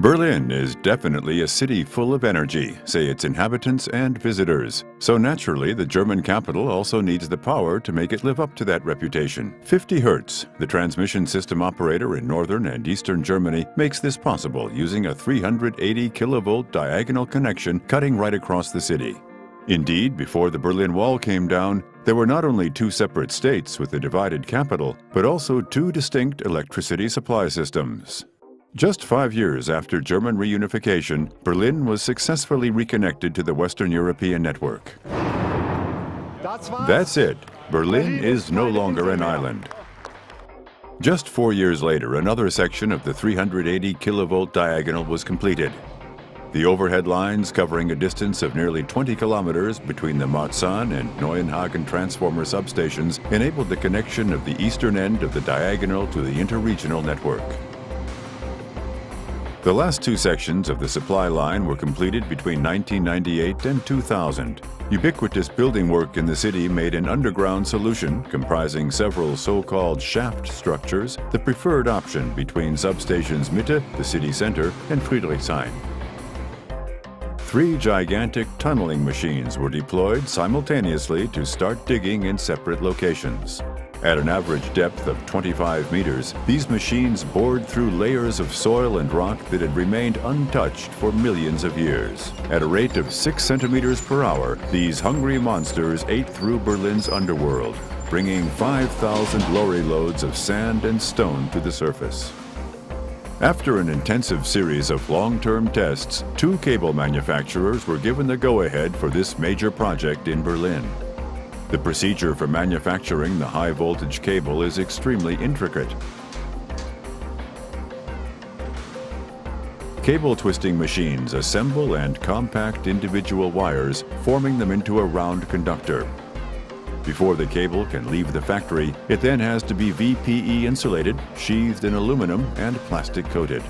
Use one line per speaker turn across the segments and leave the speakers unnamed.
Berlin is definitely a city full of energy, say its inhabitants and visitors. So naturally, the German capital also needs the power to make it live up to that reputation. 50Hertz, the transmission system operator in northern and eastern Germany, makes this possible using a 380 kilovolt diagonal connection cutting right across the city. Indeed, before the Berlin Wall came down, there were not only two separate states with a divided capital, but also two distinct electricity supply systems. Just 5 years after German reunification, Berlin was successfully reconnected to the Western European network. That's it. Berlin is no longer an island. Just 4 years later, another section of the 380 kilovolt diagonal was completed. The overhead lines, covering a distance of nearly 20 kilometers between the Marzahn and Neuenhagen transformer substations, enabled the connection of the eastern end of the diagonal to the interregional network. The last two sections of the supply line were completed between 1998 and 2000. Ubiquitous building work in the city made an underground solution, comprising several so-called shaft structures, the preferred option between substations Mitte, the city center, and Friedrichshain. 3 gigantic tunneling machines were deployed simultaneously to start digging in separate locations. At an average depth of 25 meters, these machines bored through layers of soil and rock that had remained untouched for millions of years. At a rate of 6 centimeters per hour, these hungry monsters ate through Berlin's underworld, bringing 5,000 lorry loads of sand and stone to the surface. After an intensive series of long-term tests, 2 cable manufacturers were given the go-ahead for this major project in Berlin. The procedure for manufacturing the high-voltage cable is extremely intricate. Cable twisting machines assemble and compact individual wires, forming them into a round conductor. Before the cable can leave the factory, it then has to be VPE insulated, sheathed in aluminum, and plastic coated.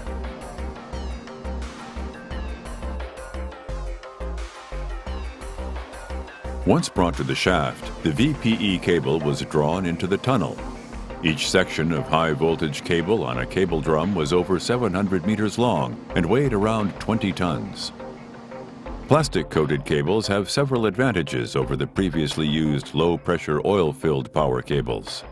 Once brought to the shaft, the VPE cable was drawn into the tunnel. Each section of high-voltage cable on a cable drum was over 700 meters long and weighed around 20 tons. Plastic-coated cables have several advantages over the previously used low-pressure oil-filled power cables.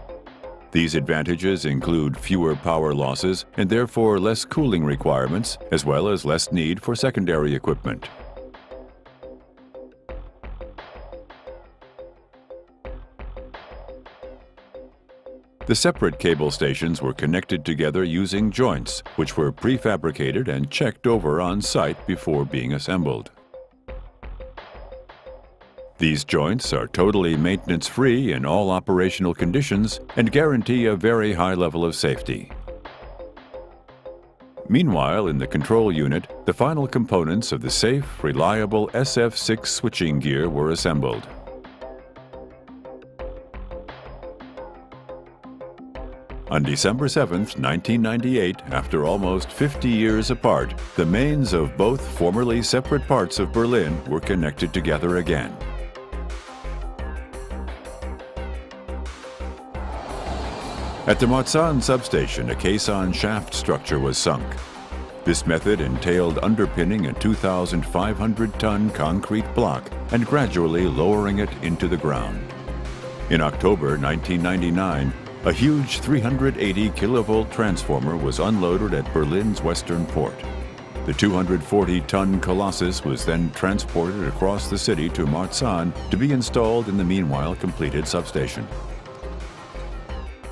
These advantages include fewer power losses and therefore less cooling requirements, as well as less need for secondary equipment. The separate cable stations were connected together using joints, which were prefabricated and checked over on site before being assembled. These joints are totally maintenance-free in all operational conditions and guarantee a very high level of safety. Meanwhile, in the control unit, the final components of the safe, reliable SF6 switching gear were assembled. On December 7, 1998, after almost 50 years apart, the mains of both formerly separate parts of Berlin were connected together again. At the Marzahn substation, a caisson shaft structure was sunk. This method entailed underpinning a 2,500-ton concrete block and gradually lowering it into the ground. In October 1999, a huge 380 kilovolt transformer was unloaded at Berlin's western port. The 240-ton Colossus was then transported across the city to Marzahn to be installed in the meanwhile completed substation.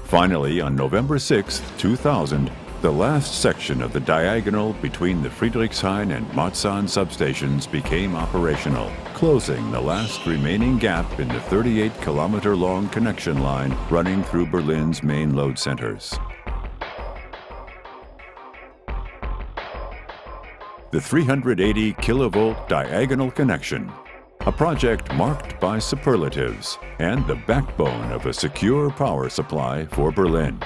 Finally, on November 6, 2000, the last section of the diagonal between the Friedrichshain and Marzahn substations became operational, closing the last remaining gap in the 38-kilometer-long connection line running through Berlin's main load centers. The 380 kilovolt diagonal connection, a project marked by superlatives and the backbone of a secure power supply for Berlin.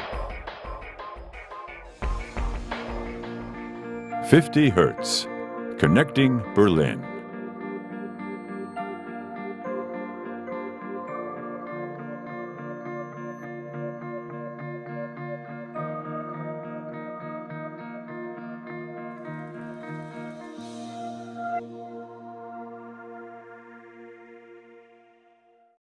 50 Hertz, connecting Berlin.